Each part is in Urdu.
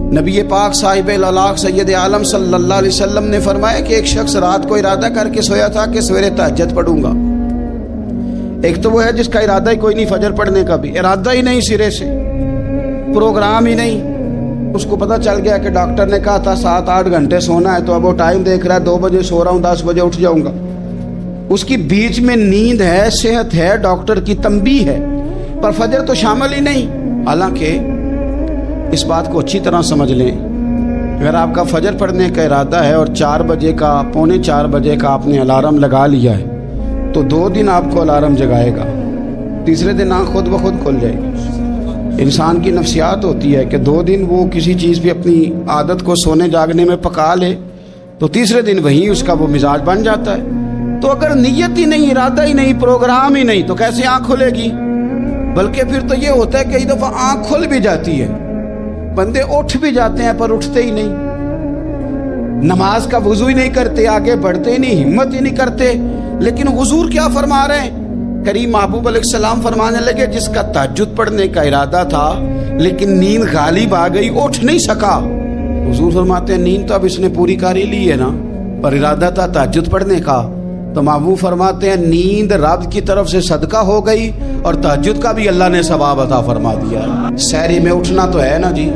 نبی پاک صاحب الالاق سید عالم صلی اللہ علیہ وسلم نے فرمایا کہ ایک شخص رات کو ارادہ کر کے سویا تھا کہ سویرے تہجد پڑھوں گا۔ ایک تو وہ ہے جس کا ارادہ ہی کوئی نہیں، فجر پڑھنے کا بھی ارادہ ہی نہیں، سرے سے پروگرام ہی نہیں۔ اس کو پتہ چل گیا کہ ڈاکٹر نے کہا تھا 7-8 گھنٹے سونا ہے، تو اب وہ ٹائم دیکھ رہا ہے 2 بجے سو رہا ہوں، 10 بجے اٹھ جاؤں گا۔ اس کی بیچ میں نیند ہے، صحت ہے، ڈاکٹر کی تنبیہ ہے، پر فجر تو شامل ہی نہیں۔ حالانکہ اس بات کو اچھی طرح سمجھ لیں، اگر آپ کا فجر پڑھنے کا ارادہ ہے اور 4 بجے کا 3:45 بجے کا آپ نے الارم لگا لیا ہے تو 2 دن آپ کو الارم جگائے گا، تیسرے دن آنکھ خود بخود کھل جائے گی۔ انسان کی نفسیات ہوتی ہے کہ 2 دن وہ کسی چیز پہ اپنی عادت کو سونے جاگنے میں پکا لے تو تیسرے دن وہیں اس کا وہ مزاج بن جاتا ہے۔ تو اگر نیت ہی نہیں، ارادہ ہی نہیں، پروگرام ہی نہیں تو کیسے آنکھ کھلے گی؟ بلکہ پھر تو یہ ہوتا ہے کئی دفعہ آنکھ کھل بھی جاتی ہے، بندے اٹھ بھی جاتے ہیں پر اٹھتے ہی نہیں، نماز کا وضو ہی نہیں کرتے، آگے بڑھتے ہی نہیں، ہمت ہی نہیں کرتے۔ لیکن حضور کیا فرما رہے ہیں؟ کریم محبوب علیہ السلام فرمانے لگے جس کا تہجد پڑھنے کا ارادہ تھا لیکن نیند غالب آ گئی، اٹھ نہیں سکا۔ حضور فرماتے ہیں نیند تو اب اس نے پوری کر ہی لی ہے نا، پر ارادہ تھا تہجد پڑھنے کا۔ تو محبوب فرماتے ہیں نیند رب کی طرف سے صدقہ ہو گئی اور تہجد کا بھی اللہ نے ثواب عطا فرما دیا۔ سحری میں اٹھنا تو ہے نا جی،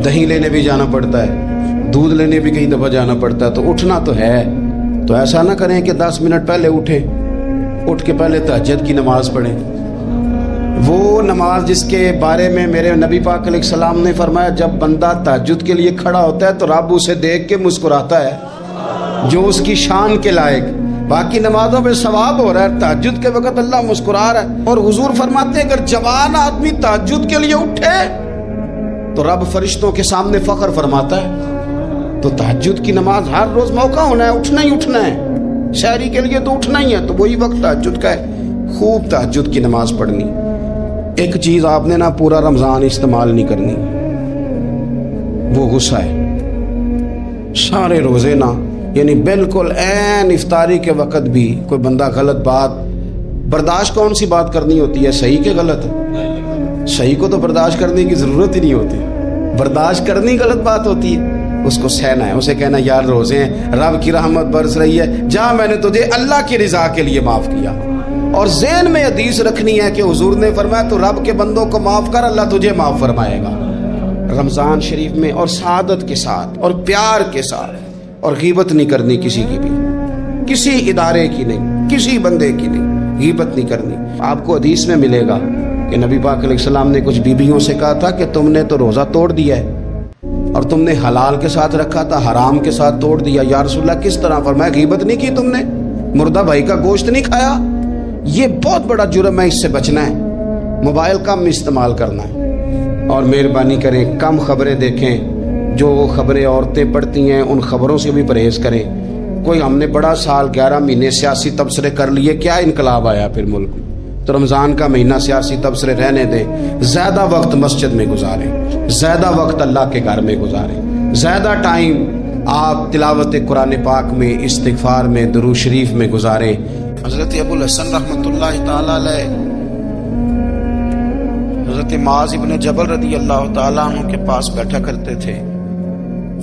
دہی لینے بھی جانا پڑتا ہے، دودھ لینے بھی کئی دفعہ جانا پڑتا ہے، تو اٹھنا تو ہے۔ تو ایسا نہ کریں کہ 10 منٹ پہلے اٹھیں، اٹھ کے پہلے تہجد کی نماز پڑھیں، وہ نماز جس کے بارے میں میرے نبی پاک علیہ السلام نے فرمایا جب بندہ تہجد کے لیے کھڑا ہوتا ہے تو رب اسے دیکھ کے مسکراتا ہے جو اس کی شان کے لائق۔ باقی نمازوں پہ ثواب ہو رہا ہے، تہجد کے وقت اللہ مسکرا رہا ہے۔ اور حضور فرماتے ہیں اگر جوان آدمی تہجد کے لیے اٹھے تو رب فرشتوں کے سامنے فخر فرماتا ہے۔ تو تہجد کی نماز ہر روز موقع ہونا ہے، اٹھنا ہی اٹھنا ہے، شہری کے لیے تو اٹھنا ہی ہے، تو وہی وقت تہجد کا ہے، خوب تہجد کی نماز پڑھنی۔ ایک چیز آپ نے نا پورا رمضان استعمال نہیں کرنی، وہ غصہ ہے۔ سارے روزے نا، یعنی بالکل عین افطاری کے وقت بھی کوئی بندہ غلط بات برداشت، کون سی بات کرنی ہوتی ہے؟ صحیح کہ غلط؟ صحیح کو تو برداشت کرنے کی ضرورت ہی نہیں ہوتی، برداشت کرنی غلط بات ہوتی ہے، اس کو سہنا ہے، اسے کہنا یار روزے ہیں، رب کی رحمت برس رہی ہے، جا میں نے تجھے اللہ کی رضا کے لیے معاف کیا۔ اور ذہن میں حدیث رکھنی ہے کہ حضور نے فرمایا تو رب کے بندوں کو معاف کر، اللہ تجھے معاف فرمائے گا۔ رمضان شریف میں اور سعادت کے ساتھ اور پیار کے ساتھ، اور غیبت نہیں کرنی کسی کی بھی، کسی ادارے کی نہیں، کسی بندے کی نہیں، غیبت نہیں کرنی۔ آپ کو حدیث میں ملے گا کہ نبی پاک علیہ السلام نے کچھ بیویوں سے کہا تھا کہ تم نے تو روزہ توڑ دیا ہے اور تم نے حلال کے ساتھ رکھا تھا، حرام کے ساتھ توڑ دیا۔ یا رسول اللہ کس طرح؟ فرمایا غیبت نہیں کی تم نے، مردہ بھائی کا گوشت نہیں کھایا، یہ بہت بڑا جرم ہے، اس سے بچنا ہے۔ موبائل کم استعمال کرنا ہے، اور مہربانی کریں کم خبریں دیکھیں، جو خبریں عورتیں پڑھتی ہیں ان خبروں سے بھی پرہیز کریں۔ کوئی ہم نے بڑا سال 11 مہینے سیاسی تبصرے کر لیے، کیا انقلاب آیا پھر ملک میں؟ تو رمضان کا مہینہ سیاسی تبصرے رہنے دیں، زیادہ وقت مسجد میں گزاریں، زیادہ وقت اللہ کے گھر میں گزاریں، زیادہ ٹائم آپ تلاوت قرآن پاک میں، استغفار میں، درود شریف میں گزاریں۔ حضرت ابو الحسن رحمۃ اللہ تعالی علیہ حضرت معاذ ابن جبل رضی اللہ تعالیٰ عنہ کے پاس بیٹھا کرتے تھے۔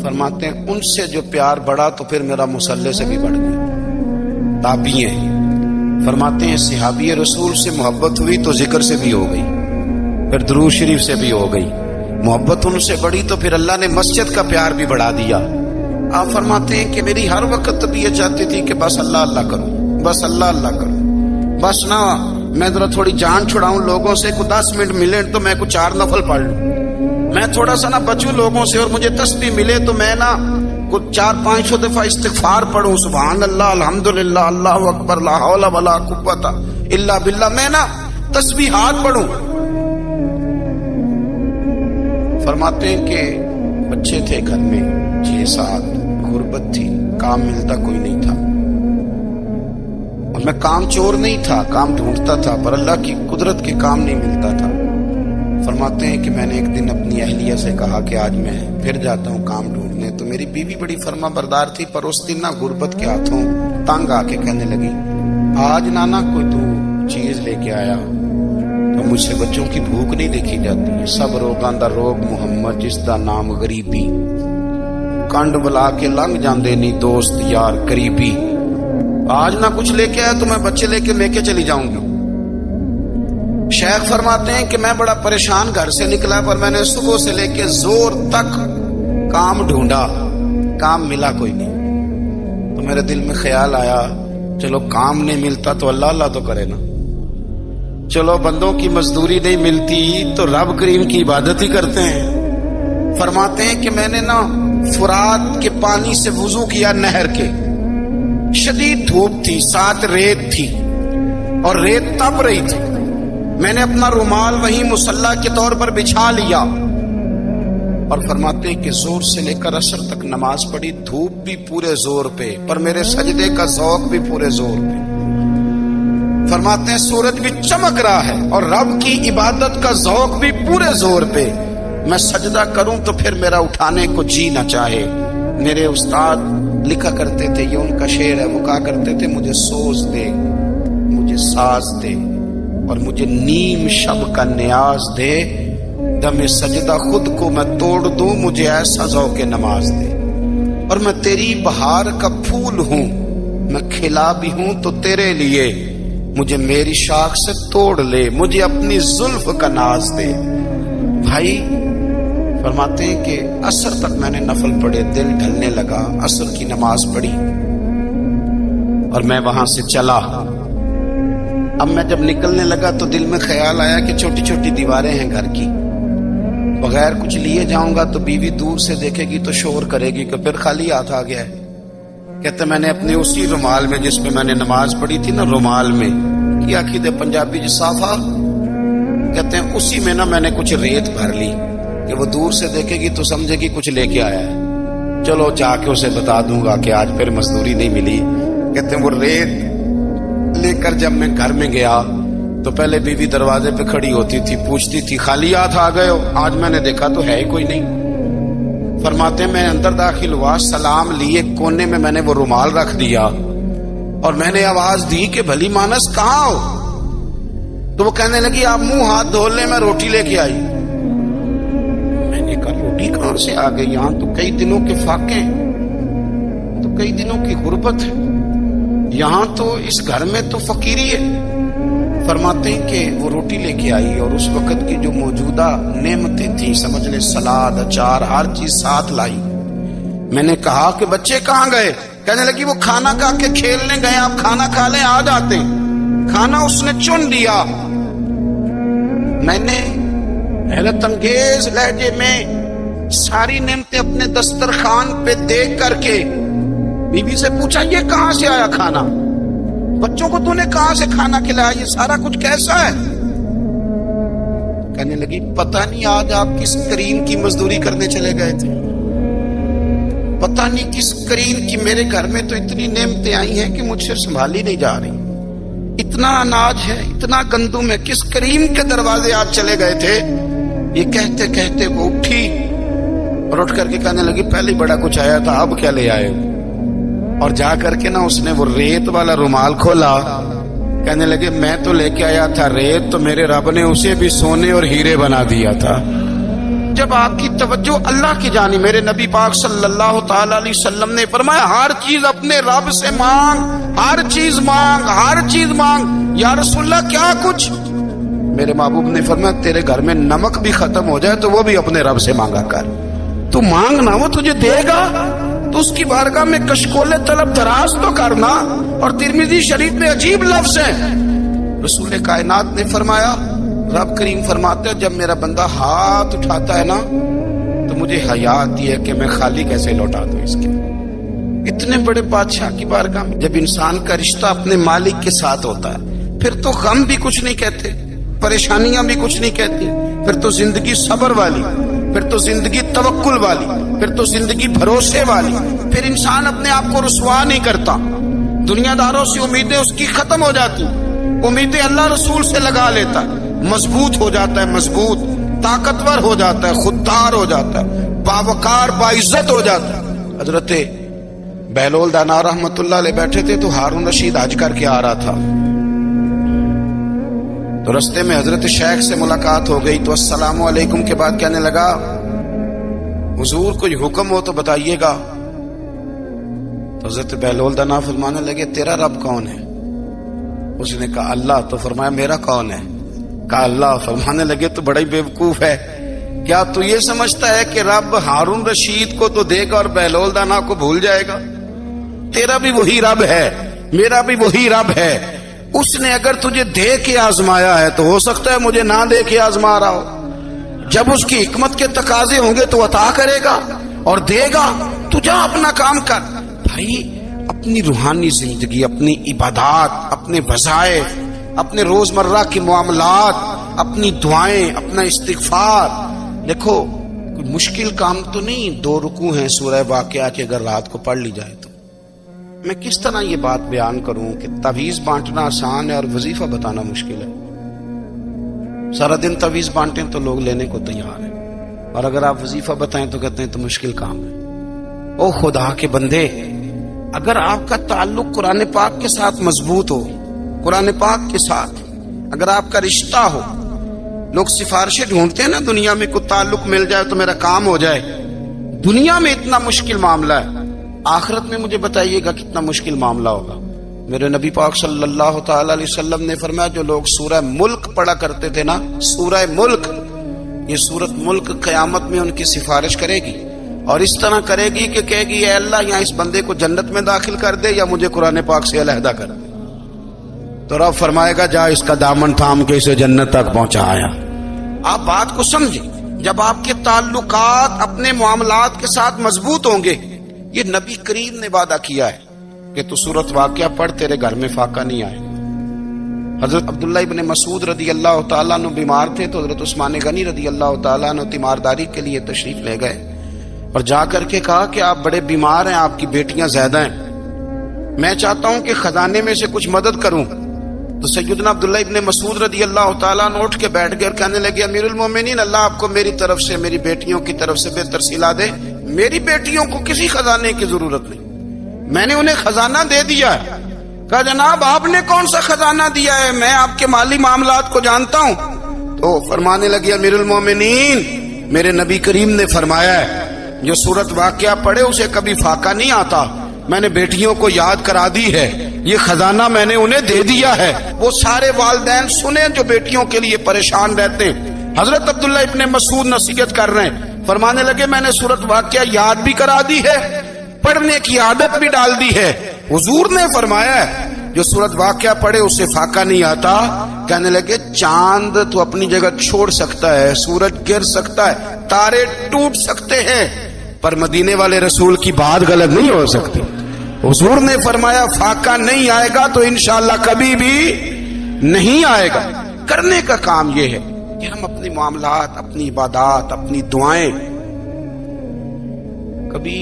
فرماتے ہیں ان سے جو پیار بڑھا تو پھر میرا مصلی سے بھی بڑھ گیا۔ تابعی ہیں، فرماتے ہیں صحابی رسول سے محبت ہوئی تو ذکر سے بھی ہو گئی، پھر درود شریف سے بھی ہو گئی، محبت ان سے بڑھی تو پھر اللہ نے مسجد کا پیار بھی بڑھا دیا۔ آپ فرماتے ہیں کہ میری ہر وقت طبیعت چاہتی تھی کہ بس اللہ اللہ کروں، بس اللہ اللہ کروں، بس نہ میں ذرا تھوڑی جان چھڑاؤں لوگوں سے، کو 10 منٹ ملے تو میں کچھ 4 نفل پڑھ لوں، میں تھوڑا سا نہ بچوں لوگوں سے، اور مجھے تسبیح ملے تو میں نہ کچھ 400-500 دفعہ استغفار پڑھوں، سبحان اللہ، الحمدللہ، اللہ اکبر، لا حول ولا قوت الا باللہ، میں نہ تسبیحات پڑھوں۔ فرماتے ہیں کہ بچے تھے گھر میں 6-7، غربت تھی، کام ملتا کوئی نہیں تھا، اور میں کام چور نہیں تھا، کام ڈھونڈتا تھا، پر اللہ کی قدرت کے کام نہیں ملتا تھا۔ فرماتے ہیں کہ میں نے ایک دن اپنی اہلیہ سے کہا کہ آج میں پھر جاتا ہوں کام ڈھونڈنے، تو میری بیوی بڑی فرما بردار تھی، پر اس دن نہ غربت کے ہاتھوں تنگ آ کے کہنے لگی آج نانا کوئی تو چیز لے کے آیا، تو مجھ سے بچوں کی بھوک نہیں دیکھی جاتی ہے. سب روگاں دا روگ محمد جس دا نام غریبی. کنڈ بلا کے لنگ جاندے نہیں دوست یار قریبی. آج نہ کچھ لے کے آیا تو میں بچے لے کے میکے چلی جاؤں گی. شیخ فرماتے ہیں کہ میں بڑا پریشان گھر سے نکلا, پر میں نے صبح سے لے کے زور تک کام ڈھونڈا, کام ملا کوئی نہیں. تو میرے دل میں خیال آیا چلو کام نہیں ملتا تو اللہ اللہ تو کرے نا, چلو بندوں کی مزدوری نہیں ملتی تو رب کریم کی عبادت ہی کرتے ہیں. فرماتے ہیں کہ میں نے نا فرات کے پانی سے وضو کیا نہر کے. شدید دھوپ تھی, ساتھ ریت تھی اور ریت تپ رہی تھی. میں نے اپنا رومال وہیں مصلی کے طور پر بچھا لیا اور فرماتے ہیں کہ زور سے لے کر عصر تک نماز پڑھی. دھوپ بھی پورے زور پہ, پر میرے سجدے کا ذوق بھی پورے زور پہ. فرماتے ہیں سورج بھی چمک رہا ہے اور رب کی عبادت کا ذوق بھی پورے زور پہ. میں سجدہ کروں تو پھر میرا اٹھانے کو جی نہ چاہے. میرے استاد لکھا کرتے تھے, یہ ان کا شعر ہے, وہ کہا کرتے تھے مجھے سوز دے, مجھے ساز دے اور مجھے نیم شب کا نیاز دے. دم سجدہ خود کو میں توڑ دوں, مجھے ایسا ذوق نماز دے. اور میں تیری بہار کا پھول ہوں, میں کھلا بھی ہوں تو تیرے لیے. مجھے میری شاخ سے توڑ لے, مجھے اپنی زلف کا ناز دے. بھائی فرماتے ہیں کہ عصر تک میں نے نفل پڑھے, دل ڈھلنے لگا, عصر کی نماز پڑھی اور میں وہاں سے چلا. اب میں جب نکلنے لگا تو دل میں خیال آیا کہ چھوٹی چھوٹی دیواریں ہیں گھر کی, بغیر کچھ لیے جاؤں گا تو بیوی دور سے دیکھے گی تو شور کرے گی کہ پھر خالی ہاتھ آ گیا ہے. کہتے میں نے اپنے اسی رومال میں جس میں میں نے نماز پڑھی تھی نا, رومال میں کیا کیدے پنجابی جسافہ کہتے ہیں, اسی میں نا میں نے کچھ ریت بھر لی کہ وہ دور سے دیکھے گی تو سمجھے گی کچھ لے کے آیا ہے. چلو جا کے اسے بتا دوں گا کہ آج پھر مزدوری نہیں ملی. کہتے ہیں وہ ریت لے کر جب میں گھر میں گیا تو پہلے بیوی دروازے پہ کھڑی ہوتی تھی, پوچھتی تھی خالی ہاتھ آ گئے ہو. آج میں نے دیکھا تو ہے ہی کوئی نہیں. فرماتے ہیں میں اندر داخل ہوا, سلام لیے کونے میں میں نے وہ رومال رکھ دیا اور میں نے آواز دی کہ بھلی مانس کہاں ہو. تو وہ کہنے لگی آپ منہ ہاتھ دھو لیں, میں روٹی لے کے آئی. میں نے کہا روٹی کہاں سے آ گئی, یہاں تو کئی دنوں کے فاقے, تو کئی دنوں کی غربت ہے, یہاں تو اس گھر میں تو فقیری ہے. فرماتے ہیں کہ وہ روٹی لے کے آئی اور اس وقت کی جو موجودہ نعمتیں تھیں, سمجھ لیں سلاد اچار ہر چیز ساتھ لائی. میں نے کہا کہ بچے کہاں گئے؟ کہنے لگی وہ کھانا کھا کے کھیلنے گئے, آپ کھانا کھا لیں آ جاتے. کھانا اس نے چن لیا. میں نے حیرت انگیز لہجے میں ساری نعمتیں اپنے دسترخوان پہ دیکھ کر کے بیوی سے پوچھا یہ کہاں سے آیا کھانا, بچوں کو تو نے کہاں سے کھانا کھلایا, یہ سارا کچھ کیسا ہے؟ کہنے لگی پتہ نہیں آج آپ کس کریم کی مزدوری کرنے چلے گئے تھے, پتہ نہیں کس کریم کی. میرے گھر میں تو اتنی نعمتیں آئی ہیں کہ مجھ سے سنبھالی نہیں جا رہی. اتنا اناج ہے, اتنا گندم ہے, کس کریم کے دروازے آج چلے گئے تھے. یہ کہتے کہتے وہ اٹھی اور اٹھ کر کے کہنے لگی پہلے بڑا کچھ آیا تھا, اب کیا لے آئے. اور جا کر کے نا اس نے وہ ریت والا رومال کھولا. کہنے لگے میں تو لے کے آیا تھا ریت, تو میرے رب نے اسے بھی سونے اور ہیرے بنا دیا تھا. جب آپ کی توجہ اللہ کی جانب, میرے نبی پاک صلی اللہ تعالی علیہ وسلم نے فرمایا ہر چیز اپنے رب سے مانگ, ہر چیز مانگ, ہر چیز مانگ. یا رسول اللہ کیا کچھ؟ میرے محبوب نے فرمایا تیرے گھر میں نمک بھی ختم ہو جائے تو وہ بھی اپنے رب سے مانگا کر. تو مانگنا وہ تجھے دے گا, تو اس کی بارگاہ میں کشکول طلب دراز تو کرنا. اور ترمذی شریف میں عجیب لفظ ہے, رسول کائنات نے فرمایا, رب کریم فرماتے ہیں جب میرا بندہ ہاتھ اٹھاتا ہے نا تو مجھے حیا آتی ہے کہ میں خالی کیسے لوٹا دوں اس کے. اتنے بڑے بادشاہ کی بارگاہ میں جب انسان کا رشتہ اپنے مالک کے ساتھ ہوتا ہے پھر تو غم بھی کچھ نہیں کہتے, پریشانیاں بھی کچھ نہیں کہتی, پھر تو زندگی صبر والی, پھر تو زندگی توکل والی, پھر تو زندگی بھروسے والی. پھر انسان اپنے آپ کو رسوا نہیں کرتا, دنیا داروں سے امیدیں اس کی ختم ہو جاتی, امیدیں اللہ رسول سے لگا لیتا, مضبوط ہو جاتا ہے, مضبوط طاقتور ہو جاتا ہے, خوددار ہو جاتا ہے, باوقار باعزت ہو جاتا ہے. حضرت بہلول دانا رحمت اللہ علیہ بیٹھے تھے تو ہارون رشید حج کر کے آ رہا تھا, تو تو رستے میں حضرت شیخ سے ملاقات ہو گئی تو السلام علیکم کے بعد کہنے لگا حضور کوئی حکم ہو تو بتائیے گا. تو حضرت بہلول دانا فرمانے لگے تیرا رب کون ہے؟ اس نے کہا اللہ. تو فرمایا میرا کون ہے؟ کہا اللہ. فرمانے لگے تو بڑا ہی بیوقوف ہے، کیا تو یہ سمجھتا ہے کہ رب ہارون رشید کو تو دے گا اور بہلول دانا کو بھول جائے گا؟ تیرا بھی وہی رب ہے، میرا بھی وہی رب ہے. اس نے اگر تجھے دے کے آزمایا ہے تو ہو سکتا ہے مجھے نہ دے کے آزما رہا ہو. جب اس کی حکمت کے تقاضے ہوں گے تو عطا کرے گا اور دے گا. تو جا اپنا کام کر. بھائی اپنی روحانی زندگی، اپنی عبادات، اپنے وظائف، اپنے روزمرہ کے معاملات، اپنی دعائیں، اپنا استغفار. دیکھو کوئی مشکل کام تو نہیں 2 رکوع ہیں سورہ واقعہ کے اگر رات کو پڑھ لی جائے تو. میں کس طرح یہ بات بیان کروں کہ تعویذ بانٹنا آسان ہے اور وظیفہ بتانا مشکل ہے. سارا دن تعویذ بانٹیں تو لوگ لینے کو تیار ہیں، اور اگر آپ وظیفہ بتائیں تو کہتے ہیں تو مشکل کام ہے. او خدا کے بندے، اگر آپ کا تعلق قرآن پاک کے ساتھ مضبوط ہو، قرآن پاک کے ساتھ اگر آپ کا رشتہ ہو، لوگ سفارشیں ڈھونڈتے ہیں نا دنیا میں کوئی تعلق مل جائے تو میرا کام ہو جائے. دنیا میں اتنا مشکل معاملہ ہے، آخرت میں مجھے بتائیے گا کتنا مشکل معاملہ ہوگا. میرے نبی پاک صلی اللہ تعالی علیہ وسلم نے فرمایا جو لوگ سورہ ملک پڑھا کرتے تھے نا، سورہ ملک، یہ سورت ملک قیامت میں ان کی سفارش کرے گی، اور اس طرح کرے گی کہ کہے گی اے اللہ یہاں اس بندے کو جنت میں داخل کر دے یا مجھے قرآن پاک سے علیحدہ کر دے. تو رب فرمائے گا جا اس کا دامن تھام کے اسے جنت تک پہنچایا. آپ بات کو سمجھیں، جب آپ کے تعلقات اپنے معاملات کے ساتھ مضبوط ہوں گے. یہ نبی کریم نے وعدہ کیا ہے کہ تو سورت واقعہ پڑھ تیرے گھر میں فاقہ نہیں آئے. حضرت عبداللہ ابن مسعود رضی اللہ تعالیٰ عنہ بیمار تھے تو حضرت عثمان غنی رضی اللہ تعالیٰ عنہ تیمارداری کے لیے تشریف لے گئے اور جا کر کے کہا کہ آپ بڑے بیمار ہیں، آپ کی بیٹیاں زیادہ ہیں، میں چاہتا ہوں کہ خزانے میں سے کچھ مدد کروں. تو سیدنا عبداللہ ابن مسعود رضی اللہ تعالیٰ عنہ اٹھ کے بیٹھ گئے اور کہنے لگے امیر المومنین اللہ آپ کو میری طرف سے، میری بیٹیوں کی طرف سے بہتر صلہ دے. میری بیٹیوں کو کسی خزانے کی ضرورت نہیں، میں نے انہیں خزانہ دے دیا ہے. کہا جناب آپ نے کون سا خزانہ دیا ہے، میں آپ کے مالی معاملات کو جانتا ہوں. تو فرمانے لگے امیر المومنین میرے نبی کریم نے فرمایا ہے جو سورت واقعہ پڑھے اسے کبھی فاقہ نہیں آتا. میں نے بیٹیوں کو یاد کرا دی ہے، یہ خزانہ میں نے انہیں دے دیا ہے. وہ سارے والدین سنیں جو بیٹیوں کے لیے پریشان رہتے ہیں. حضرت عبداللہ ابن مسعود نصیحت کر رہے ہیں، فرمانے لگے میں نے سورت واقعہ یاد بھی کرا دی ہے، پڑھنے کی عادت بھی ڈال دی ہے. حضور نے فرمایا ہے جو سورت واقعہ پڑھے اسے فاقہ نہیں آتا. کہنے لگے چاند تو اپنی جگہ چھوڑ سکتا ہے، سورج گر سکتا ہے، تارے ٹوٹ سکتے ہیں، پر مدینے والے رسول کی بات غلط نہیں ہو سکتی. حضور نے فرمایا فاقہ نہیں آئے گا تو انشاءاللہ کبھی بھی نہیں آئے گا. کرنے کا کام یہ ہے کہ ہم اپنے معاملات، اپنی عبادات، اپنی دعائیں کبھی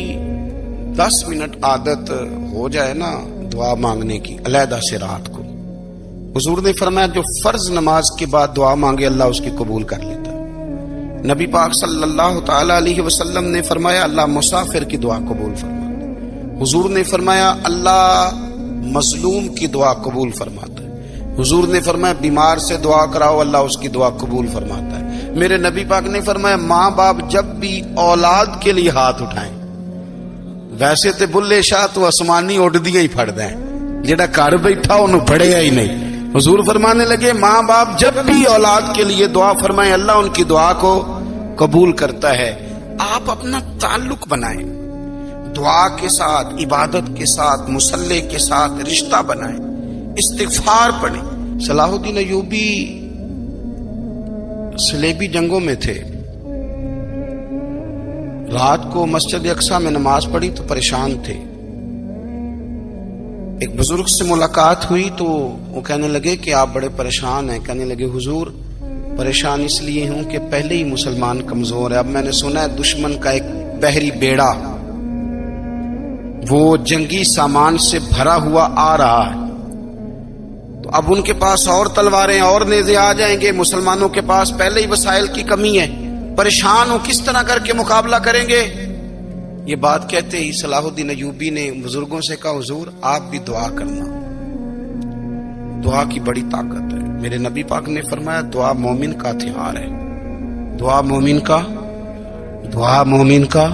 10 منٹ عادت ہو جائے نا دعا مانگنے کی علیحدہ سے رات کو. حضور نے فرمایا جو فرض نماز کے بعد دعا مانگے اللہ اس کی قبول کر لیتا ہے. نبی پاک صلی اللہ تعالی علیہ وسلم نے فرمایا اللہ مسافر کی دعا قبول فرماتا ہے. حضور نے فرمایا اللہ مظلوم کی دعا قبول فرماتا ہے. حضور نے فرمایا بیمار سے دعا کراؤ اللہ اس کی دعا قبول فرماتا ہے. میرے نبی پاک نے فرمایا ماں باپ جب بھی اولاد کے لیے ہاتھ اٹھائیں، ویسے تے بلے شاہ تو آسمانی اڈ دیا ہی پھڑ دیں، جڑا گھر بیٹھا انہوں پڑھیا ہی نہیں. حضور فرمانے لگے ماں باپ جب بھی اولاد کے لیے دعا فرمائیں اللہ ان کی دعا کو قبول کرتا ہے. آپ اپنا تعلق بنائیں دعا کے ساتھ، عبادت کے ساتھ، مصلی کے ساتھ رشتہ بنائیں، استغفار پڑھیں. صلاح الدین ایوبی صلیبی جنگوں میں تھے، رات کو مسجد اقصی میں نماز پڑھی تو پریشان تھے. ایک بزرگ سے ملاقات ہوئی تو وہ کہنے لگے کہ آپ بڑے پریشان ہیں. کہنے لگے حضور پریشان اس لیے ہوں کہ پہلے ہی مسلمان کمزور ہے، اب میں نے سنا ہے دشمن کا ایک بحری بیڑا وہ جنگی سامان سے بھرا ہوا آ رہا ہے، تو اب ان کے پاس اور تلواریں اور نیزے آ جائیں گے، مسلمانوں کے پاس پہلے ہی وسائل کی کمی ہے، پریشان ہو کس طرح کر کے مقابلہ کریں گے. یہ بات کہتے ہی صلاح الدین ایوبی نے بزرگوں سے کہا حضور آپ بھی دعا کرنا. دعا کی بڑی طاقت ہے. میرے نبی پاک نے فرمایا دعا مومن کا ہتھیار ہے. دعا مومن کا.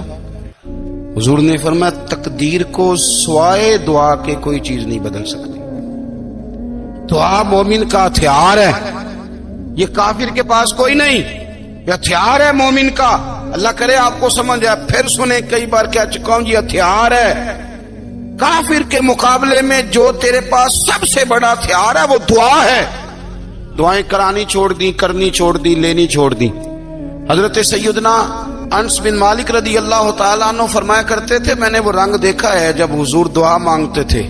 حضور نے فرمایا تقدیر کو سوائے دعا کے کوئی چیز نہیں بدل سکتی. دعا مومن کا ہتھیار ہے. یہ کافر کے پاس کوئی نہیں. یہ ہتھیار ہے مومن کا. اللہ کرے آپ کو سمجھ آئے. پھر سنیں, کئی بار کہہ چکا ہوں, یہ ہتھیار ہے. کافر کے مقابلے میں جو تیرے پاس سب سے بڑا ہتھیار ہے وہ دعا ہے. دعائیں کرانی چھوڑ دی, کرنی چھوڑ دی, لینی چھوڑ دی. حضرت سیدنا انس بن مالک رضی اللہ تعالیٰ عنہ فرمایا کرتے تھے, میں نے وہ رنگ دیکھا ہے جب حضور دعا مانگتے تھے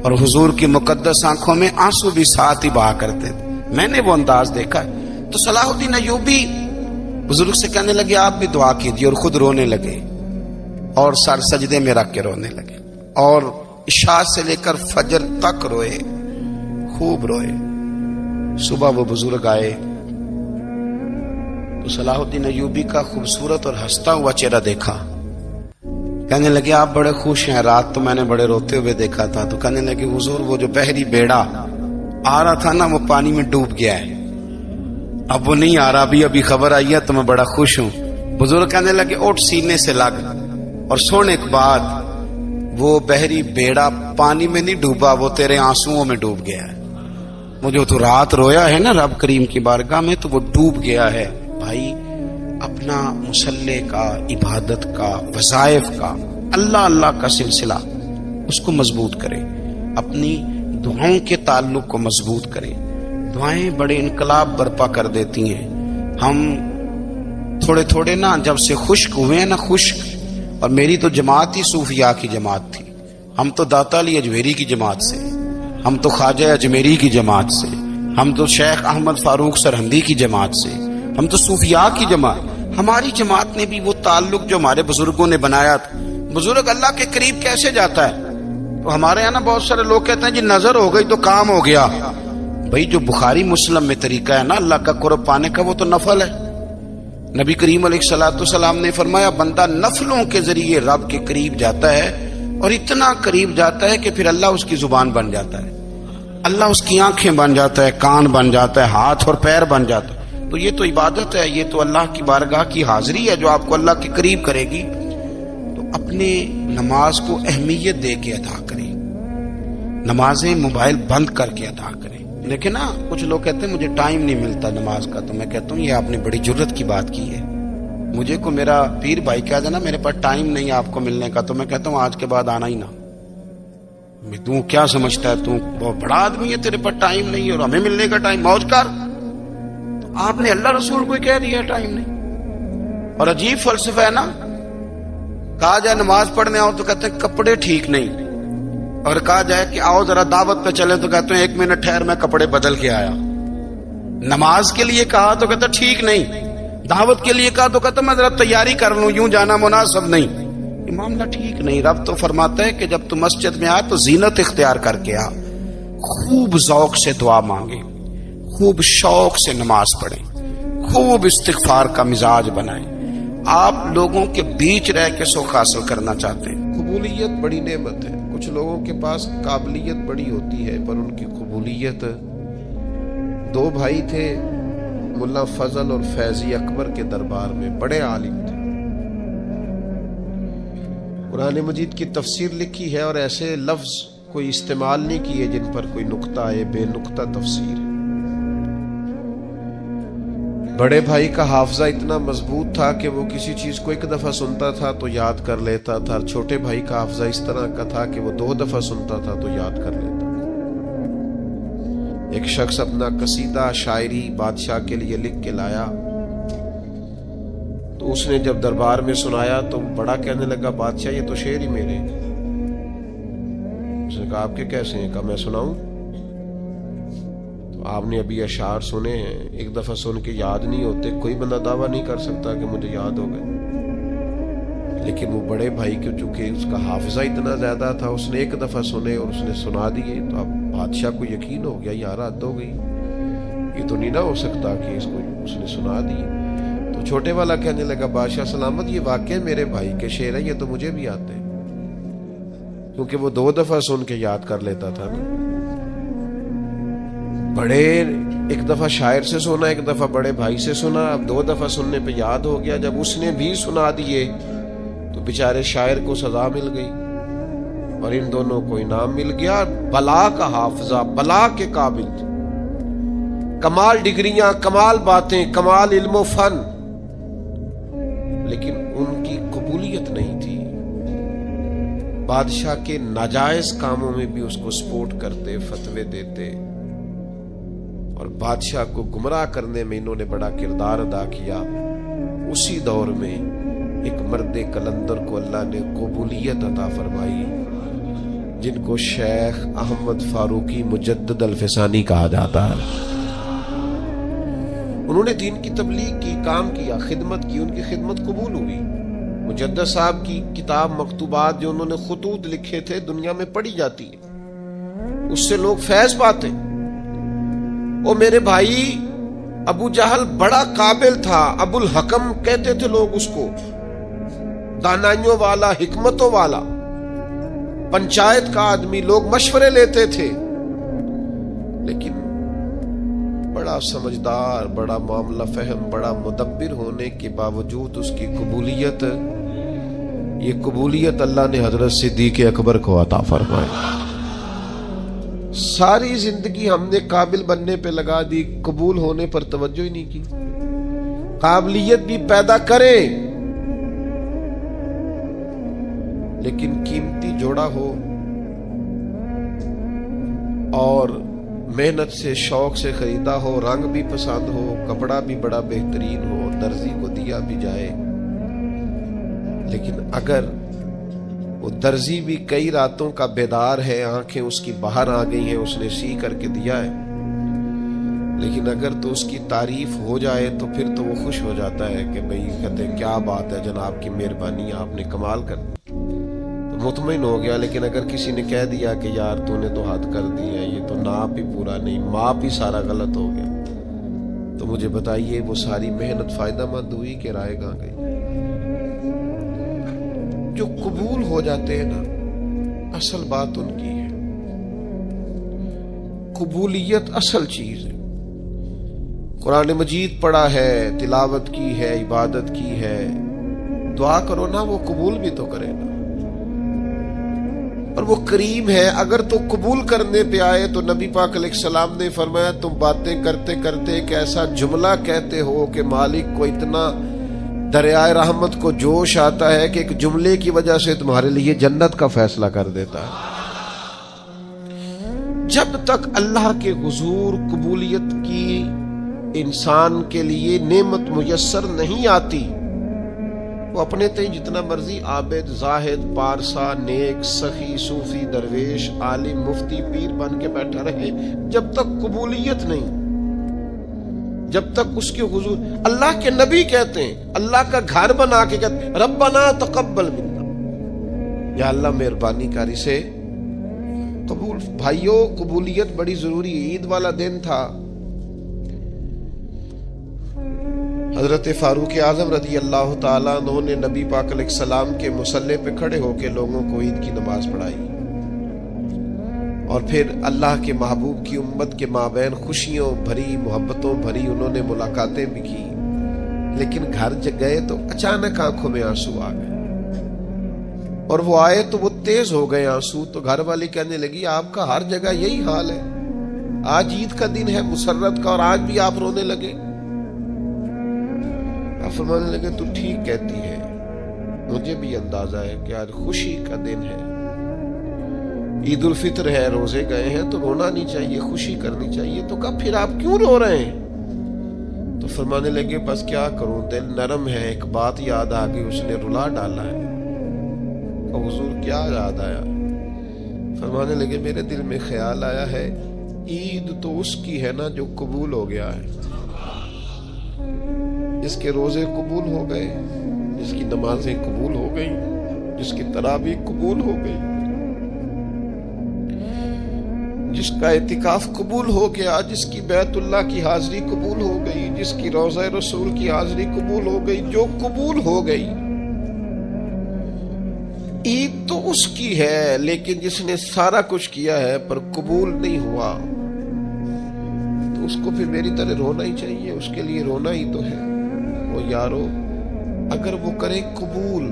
اور حضور کی مقدس آنکھوں میں آنسو بھی ساتھ ہی بہا کرتے تھے. میں نے وہ انداز دیکھا ہے. تو صلاح الدین ایوبی بزرگ سے کہنے لگے آپ بھی دعا کیجیے, اور خود رونے لگے اور سر سجدے میں رکھ کے رونے لگے, اور عشاء سے لے کر فجر تک روئے, خوب روئے. صبح وہ بزرگ آئے تو صلاح الدین ایوبی کا خوبصورت اور ہنستا ہوا چہرہ دیکھا. کہنے لگے آپ بڑے خوش ہیں, رات تو میں نے بڑے روتے ہوئے دیکھا تھا. تو کہنے لگے حضور وہ جو بحری بیڑا آ رہا تھا نا وہ پانی میں ڈوب گیا ہے, اب وہ نہیں آ رہا, ابھی خبر آئی ہے تو میں بڑا خوش ہوں. بزرگ کہنے لگے اٹھ سینے سے لگ, اور سونے کے بعد وہ بحری بیڑا پانی میں نہیں ڈوبا, وہ تیرے آنسوؤں میں ڈوب گیا ہے. وہ جو تو رات رویا ہے نا رب کریم کی بارگاہ میں, تو وہ ڈوب گیا ہے. بھائی اپنا مصلی کا, عبادت کا, وظائف کا, اللہ کا سلسلہ اس کو مضبوط کرے. اپنی دعاؤں کے تعلق کو مضبوط کرے. دعائیں بڑے انقلاب برپا کر دیتی ہیں. ہم تھوڑے تھوڑے نا جب سے خشک ہوئے ہیں نا, خشک, اور میری تو جماعت ہی صوفیاء کی جماعت تھی. ہم تو داتا علی اجمیری کی جماعت سے, ہم تو خواجہ اجمیری کی جماعت سے, ہم تو شیخ احمد فاروق سرہندی کی جماعت سے, ہم تو صوفیاء کی جماعت. ہماری جماعت نے بھی وہ تعلق جو ہمارے بزرگوں نے بنایا تھا. بزرگ اللہ کے قریب کیسے جاتا ہے؟ تو ہمارے یہاں نا بہت سارے لوگ کہتے ہیں جی نظر ہو گئی تو کام ہو گیا. بھائی جو بخاری مسلم میں طریقہ ہے نا اللہ کا قرب پانے کا, وہ تو نفل ہے. نبی کریم علیہ الصلوۃ والسلام نے فرمایا بندہ نفلوں کے ذریعے رب کے قریب جاتا ہے, اور اتنا قریب جاتا ہے کہ پھر اللہ اس کی زبان بن جاتا ہے, اللہ اس کی آنکھیں بن جاتا ہے, کان بن جاتا ہے, ہاتھ اور پیر بن جاتا ہے. تو یہ تو عبادت ہے, یہ تو اللہ کی بارگاہ کی حاضری ہے جو آپ کو اللہ کے قریب کرے گی. تو اپنے نماز کو اہمیت دے کے ادا کریں, نمازیں موبائل بند کر کے ادا کریں. لیکن نا کچھ لوگ کہتے ہیں مجھے ٹائم نہیں ملتا نماز کا, تو میں کہتا ہوں یہ آپ نے بڑی جرت کی بات کی ہے. مجھے کو میرا پیر بھائی کہہ دینا میرے پاس ٹائم نہیں آپ کو ملنے کا, تو میں کہتا ہوں آج کے بعد آنا ہی نہ. تو کیا سمجھتا ہے, تو بہت بڑا آدمی ہے, تیرے پاس ٹائم نہیں ہے اور ہمیں ملنے کا ٹائم, موج کر. تو آپ نے اللہ رسول کو کہہ دیا ٹائم نہیں. اور عجیب فلسفہ ہے نا, کہا جائے نماز پڑھنے آؤ تو کہتے ہیں کپڑے ٹھیک نہیں, اور کہا جائے کہ آؤ ذرا دعوت پہ چلے تو کہتے ہیں 1 منٹ ٹھہر میں کپڑے بدل کے آیا. نماز کے لیے کہا تو کہتا ٹھیک نہیں, دعوت کے لیے کہا تو کہتا میں ذرا تیاری کر لوں, یوں جانا مناسب نہیں. یہ معاملہ ٹھیک نہیں. رب تو فرماتا ہے کہ جب تو مسجد میں آ تو زینت اختیار کر کے آ, خوب ذوق سے دعا مانگے, خوب شوق سے نماز پڑھیں, خوب استغفار کا مزاج بنائیں. آپ لوگوں کے بیچ رہ کے سکھ حاصل کرنا چاہتے ہیں. قبولیت بڑی نعمت ہے. کچھ لوگوں کے پاس قابلیت بڑی ہوتی ہے پر ان کی قبولیت. 2 بھائی تھے, ملا فضل اور فیضی اکبر کے دربار میں, بڑے عالم تھے. قرآن مجید کی تفسیر لکھی ہے اور ایسے لفظ کوئی استعمال نہیں کیے جن پر کوئی نقطہ آئے, بے نقطہ تفسیر. بڑے بھائی کا حافظہ اتنا مضبوط تھا کہ وہ کسی چیز کو 1 دفعہ سنتا تھا تو یاد کر لیتا تھا. چھوٹے بھائی کا حافظہ اس طرح کا تھا کہ وہ 2 دفعہ سنتا تھا تو یاد کر لیتا. ایک شخص اپنا قصیدہ شاعری بادشاہ کے لیے لکھ کے لایا, تو اس نے جب دربار میں سنایا تو بڑا کہنے لگا بادشاہ یہ تو شعر ہی میرے. اس نے کہا آپ کے کیسے ہیں؟ کہا میں سناؤں. تو آپ نے ابھی اشعار سنے ہیں, 1 دفعہ سن کے یاد نہیں ہوتے. کوئی بندہ دعویٰ نہیں کر سکتا کہ مجھے یاد ہو گئے, لیکن وہ بڑے بھائی کو چونکہ اس کا حافظہ اتنا زیادہ تھا, اس نے 1 دفعہ سنے اور اس نے سنا دیے. تو اب بادشاہ کو یقین ہو گیا یار حد ہو گئی, یہ تو نہیں نہ ہو سکتا کہ اس نے سنا دیے. تو چھوٹے والا کہنے لگا بادشاہ سلامت یہ واقعی میرے بھائی کے شعر ہیں, یہ تو مجھے بھی آتے ہیں, کیونکہ وہ 2 دفعہ سن کے یاد کر لیتا تھا نا. بڑے ایک دفعہ شاعر سے سنا، ایک دفعہ بڑے بھائی سے سنا، اب 2 دفعہ سننے پہ یاد ہو گیا. جب اس نے بھی سنا دیے تو بیچارے شاعر کو سزا مل گئی اور ان دونوں کو انعام مل گیا. بلا کا حافظہ، بلا کے قابل، کمال ڈگریاں، کمال باتیں، کمال علم و فن، لیکن ان کی قبولیت نہیں تھی. بادشاہ کے ناجائز کاموں میں بھی اس کو سپورٹ کرتے، فتوے دیتے، اور بادشاہ کو گمراہ کرنے میں انہوں نے بڑا کردار ادا کیا. اسی دور میں ایک مرد کلندر کو اللہ نے قبولیت عطا فرمائی، جن کو شیخ احمد فاروقی مجدد الفسانی کہا جاتا ہے. انہوں نے دین کی تبلیغ کی، کام کیا، خدمت کی، ان کی خدمت قبول ہوئی. مجدد صاحب کی کتاب مکتوبات جو انہوں نے خطوط لکھے تھے دنیا میں پڑھی جاتی ہے، اس سے لوگ فیض پاتے. او میرے بھائی، ابو جہل بڑا قابل تھا، ابو الحکم کہتے تھے لوگ اس کو، دانائیوں والا، حکمتوں والا، پنچایت کا آدمی، لوگ مشورے لیتے تھے، لیکن بڑا سمجھدار، بڑا معاملہ فہم، بڑا مدبر ہونے کے باوجود اس کی قبولیت، یہ قبولیت اللہ نے حضرت صدیق اکبر کو عطا فرمائی. ساری زندگی ہم نے قابل بننے پہ لگا دی، قبول ہونے پر توجہ ہی نہیں کی. قابلیت بھی پیدا کرے لیکن قیمتی جوڑا ہو اور محنت سے، شوق سے خریدا ہو، رنگ بھی پسند ہو، کپڑا بھی بڑا بہترین ہو، درزی کو دیا بھی جائے، لیکن اگر وہ درزی بھی کئی راتوں کا بیدار ہے، آنکھیں اس کی باہر آ گئی ہیں، اس نے سی کر کے دیا ہے، لیکن اگر تو اس کی تعریف ہو جائے تو پھر تو وہ خوش ہو جاتا ہے کہ بھئی کہتے ہیں کیا بات ہے جناب کی مہربانی، آپ نے کمال کر دی، تو مطمئن ہو گیا. لیکن اگر کسی نے کہہ دیا کہ یار تو نے تو حد کر دی ہے، یہ تو ناپ ہی پورا نہیں، ماپ ہی سارا غلط ہو گیا، تو مجھے بتائیے وہ ساری محنت فائدہ مند ہوئی کہ رائے گاں گئی؟ جو قبول ہو جاتے ہیں نا، اصل بات ان کی ہے، قبولیت اصل چیز ہے. قرآن مجید پڑھا ہے، تلاوت کی ہے، عبادت کی ہے، دعا کرو نا، وہ قبول بھی تو کرے نا، اور وہ کریم ہے. اگر تو قبول کرنے پہ آئے تو نبی پاک علیہ السلام نے فرمایا تم باتیں کرتے کرتے ایک ایسا جملہ کہتے ہو کہ مالک کو اتنا دریائے رحمت کو جوش آتا ہے کہ ایک جملے کی وجہ سے تمہارے لیے جنت کا فیصلہ کر دیتا ہے. جب تک اللہ کے حضور قبولیت کی انسان کے لیے نعمت میسر نہیں آتی، وہ اپنے تئیں جتنا مرضی عابد، زاہد، پارسا، نیک، سخی، صوفی، درویش، عالم، مفتی، پیر بن کے بیٹھا رہے، جب تک قبولیت نہیں، جب تک اس کے حضور. اللہ کے نبی کہتے ہیں، اللہ کا گھر بنا کے کہتے ہیں ربنا تقبل منا، یا اللہ مہربانی کاری سے قبول. بھائیو قبولیت بڑی ضروری ہے. عید والا دن تھا، حضرت فاروق اعظم رضی اللہ تعالیٰ عنہ نے نبی پاک علیہ السلام کے مصلی پہ کھڑے ہو کے لوگوں کو عید کی نماز پڑھائی، اور پھر اللہ کے محبوب کی امت کے مابین خوشیوں بھری، محبتوں بھری انہوں نے ملاقاتیں بھی کی. لیکن گھر گئے تو اچانک آنکھوں میں آنسو آ گئے، اور وہ آئے تو وہ تیز ہو گئے آنسو. تو گھر والی کہنے لگی آپ کا ہر جگہ یہی حال ہے، آج عید کا دن ہے مسرت کا اور آج بھی آپ رونے لگے. آپ فرمانے لگے تو ٹھیک کہتی ہے، مجھے بھی اندازہ ہے کہ آج خوشی کا دن ہے، عید الفطر ہے، روزے گئے ہیں تو رونا نہیں چاہیے، خوشی کرنی چاہیے. تو کہا پھر آپ کیوں رو رہے ہیں؟ تو فرمانے لگے بس کیا کروں، دل نرم ہے، ایک بات یاد آ گئی، اس نے رلا ڈالا ہے. حضور کیا یاد آیا؟ فرمانے لگے میرے دل میں خیال آیا ہے عید تو اس کی ہے نا جو قبول ہو گیا ہے، جس کے روزے قبول ہو گئے، جس کی نمازیں قبول ہو گئی، جس کی تراویح قبول ہو گئی، جس کا اعتکاف قبول ہو گیا، جس کی بیت اللہ کی حاضری قبول ہو گئی، جس کی روضہ رسول کی حاضری قبول ہو گئی، جو قبول ہو گئی. عید تو اس کی ہے، لیکن جس نے سارا کچھ کیا ہے پر قبول نہیں ہوا، اس کو پھر میری طرح رونا ہی چاہیے, اس کے لیے رونا ہی تو ہے. وہ یارو اگر وہ کرے قبول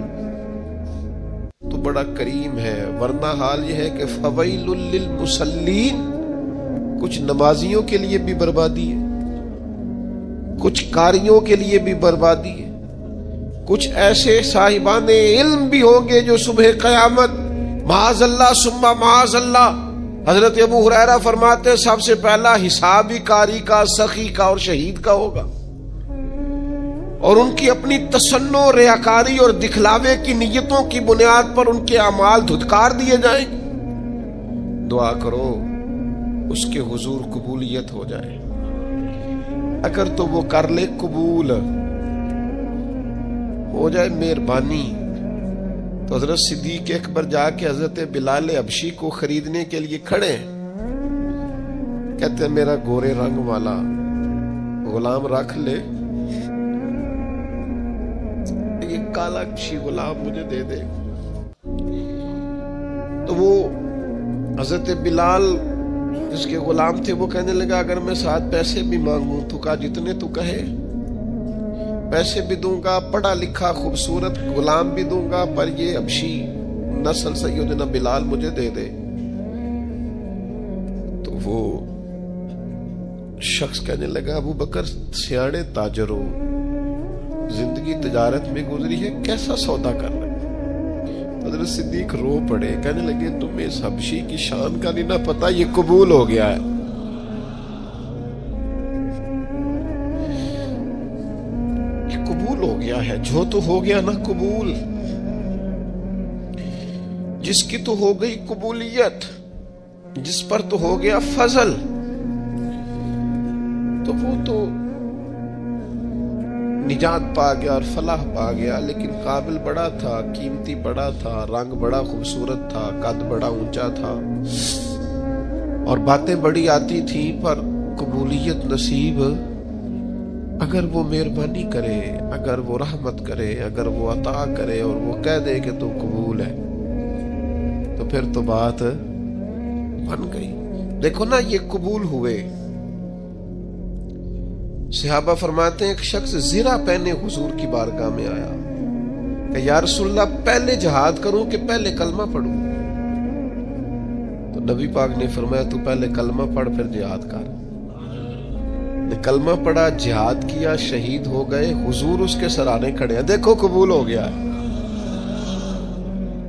تو بڑا کریم ہے, ورنہ حال یہ ہے کہ فویل للمصلین, کچھ نمازیوں کے لیے بھی بربادی ہے, کچھ قاریوں کے لیے بھی بربادی ہے, کچھ ایسے صاحبان علم بھی ہوں گے جو صبح قیامت معاذ اللہ ثم معاذ اللہ, حضرت ابو ہریرہ فرماتے ہیں سب سے پہلا حساب ہی قاری کا, سخی کا اور شہید کا ہوگا, اور ان کی اپنی تصنع, ریاکاری اور دکھلاوے کی نیتوں کی بنیاد پر ان کے اعمال دھتکار دیے جائیں. دعا کرو اس کے حضور قبولیت ہو جائے. اگر تو وہ کر لے قبول, ہو جائے مہربانی, تو حضرت صدیق اکبر جا کے حضرت بلال حبشی کو خریدنے کے لیے کھڑے ہیں. کہتے ہیں میرا گورے رنگ والا غلام رکھ لے, یہ کالا کشی غلام مجھے دے دے. تو وہ حضرت بلال جس کے غلام تھے وہ کہنے لگا اگر میں 7 پیسے بھی مانگوں, تو کہا جتنے تو کہے, پیسے بھی دوں گا, پڑھا لکھا خوبصورت غلام بھی دوں گا, پر یہ حبشی نسل سیدنا بلال مجھے دے دے. تو وہ شخص کہنے لگا ابو بکر سیاڑے تاجر ہو, زندگی تجارت میں گزری ہے, کیسا سودا کر رہے. حضرت صدیق رو پڑے, کہنے لگے تمہیں اس حبشی کی شان کا نہیں نہ پتا, یہ قبول ہو گیا ہے. یہ قبول ہو گیا ہے, جو تو ہو گیا نا قبول, جس کی تو ہو گئی قبولیت, جس پر تو ہو گیا فضل, تو وہ تو نجات پا گیا اور فلاح پا گیا. لیکن قابل بڑا تھا, قیمتی بڑا تھا, رنگ بڑا خوبصورت تھا, قد بڑا اونچا تھا, اور باتیں بڑی آتی تھی, پر قبولیت نصیب اگر وہ مہربانی کرے, اگر وہ رحمت کرے, اگر وہ عطا کرے اور وہ کہہ دے کہ تو قبول ہے, تو پھر تو بات بن گئی. دیکھو نا یہ قبول ہوئے. صحابہ فرماتے ہیں ایک شخص زرہ پہنے حضور کی بارگاہ میں آیا کہ یا رسول اللہ پہلے جہاد کروں کہ پہلے کلمہ پڑھوں. تو نبی پاک نے فرمایا تو پہلے کلمہ پڑھ پھر جہاد کر. کلمہ پڑھا, جہاد کیا, شہید ہو گئے, حضور اس کے سرانے کھڑے ہیں. دیکھو قبول ہو گیا ہے.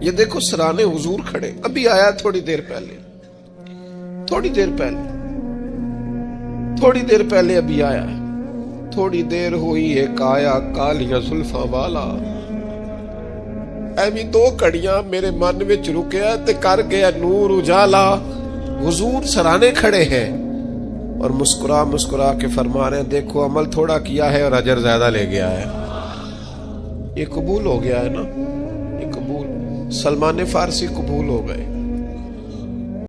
یہ دیکھو سرانے حضور کھڑے, ابھی آیا تھوڑی دیر پہلے ابھی آیا. تھوڑی دیر ہوئی ایک آیا کالیاں زلفاں والا, ایویں 2 کڑیاں میرے من وچ رکیا تے کر گیا نور اجالا. حضور سرانے کھڑے ہیں اور مسکرا کے فرما رہے ہیں دیکھو عمل تھوڑا کیا ہے اور اجر زیادہ لے گیا ہے. یہ قبول ہو گیا ہے نا, یہ قبول. سلمان فارسی قبول ہو گئے.